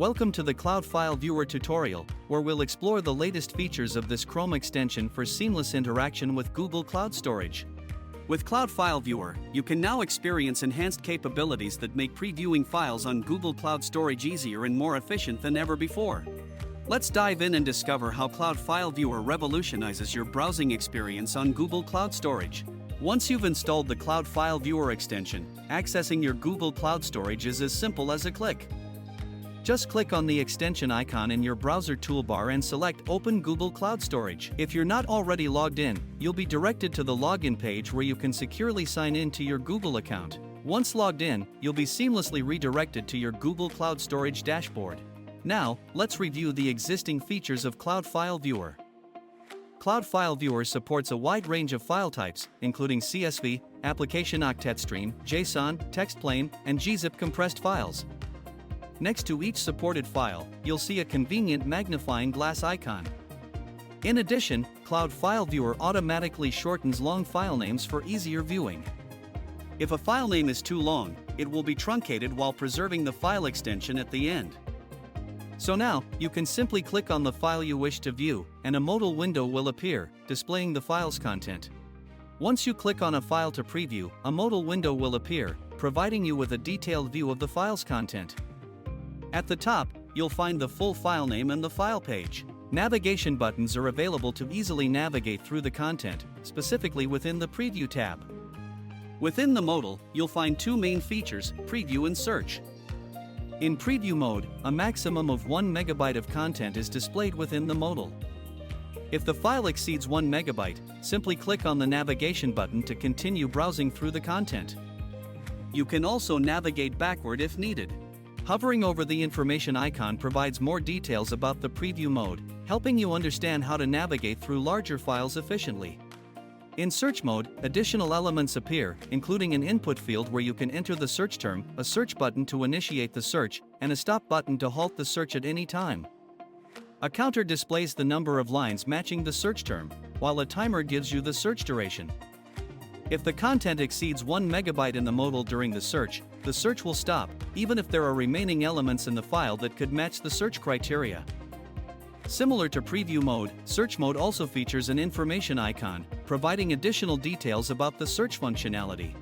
Welcome to the Cloud File Viewer tutorial, where we'll explore the latest features of this Chrome extension for seamless interaction with Google Cloud Storage. With Cloud File Viewer, you can now experience enhanced capabilities that make previewing files on Google Cloud Storage easier and more efficient than ever before. Let's dive in and discover how Cloud File Viewer revolutionizes your browsing experience on Google Cloud Storage. Once you've installed the Cloud File Viewer extension, accessing your Google Cloud Storage is as simple as a click. Just click on the extension icon in your browser toolbar and select Open Google Cloud Storage. If you're not already logged in, you'll be directed to the login page where you can securely sign in to your Google account. Once logged in, you'll be seamlessly redirected to your Google Cloud Storage dashboard. Now, let's review the existing features of Cloud File Viewer. Cloud File Viewer supports a wide range of file types, including CSV, application octet stream, JSON, text plain, and gzip compressed files. Next to each supported file, you'll see a convenient magnifying glass icon. In addition, Cloud File Viewer automatically shortens long file names for easier viewing. If a file name is too long, it will be truncated while preserving the file extension at the end. So now, you can simply click on the file you wish to view, and a modal window will appear, displaying the file's content. Once you click on a file to preview, a modal window will appear, providing you with a detailed view of the file's content. At the top, you'll find the full file name and the file page. Navigation buttons are available to easily navigate through the content, specifically within the Preview tab. Within the modal, you'll find two main features, Preview and Search. In Preview mode, a maximum of 1 MB of content is displayed within the modal. If the file exceeds 1 MB, simply click on the navigation button to continue browsing through the content. You can also navigate backward if needed. Hovering over the information icon provides more details about the Preview mode, helping you understand how to navigate through larger files efficiently. In Search mode, additional elements appear, including an input field where you can enter the search term, a search button to initiate the search, and a stop button to halt the search at any time. A counter displays the number of lines matching the search term, while a timer gives you the search duration. If the content exceeds 1 MB in the modal during the search will stop, even if there are remaining elements in the file that could match the search criteria. Similar to Preview mode, Search mode also features an information icon, providing additional details about the search functionality.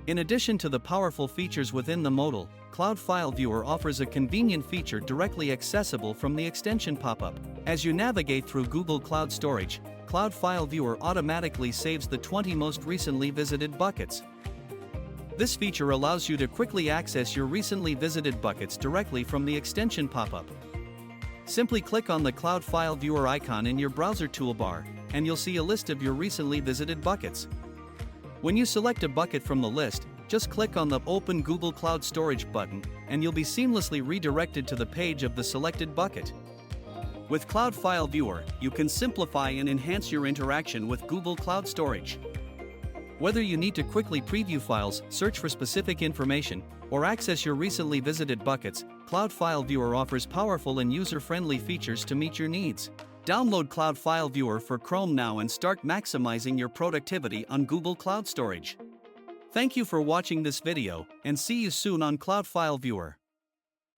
In addition to the powerful features within the modal, Cloud File Viewer offers a convenient feature directly accessible from the extension pop-up. As you navigate through Google Cloud Storage, Cloud File Viewer automatically saves the 20 most recently visited buckets. This feature allows you to quickly access your recently visited buckets directly from the extension pop-up. Simply click on the Cloud File Viewer icon in your browser toolbar, and you'll see a list of your recently visited buckets. When you select a bucket from the list, just click on the Open Google Cloud Storage button, and you'll be seamlessly redirected to the page of the selected bucket. With Cloud File Viewer, you can simplify and enhance your interaction with Google Cloud Storage. Whether you need to quickly preview files, search for specific information, or access your recently visited buckets, Cloud File Viewer offers powerful and user-friendly features to meet your needs. Download Cloud File Viewer for Chrome now and start maximizing your productivity on Google Cloud Storage. Thank you for watching this video, and see you soon on Cloud File Viewer.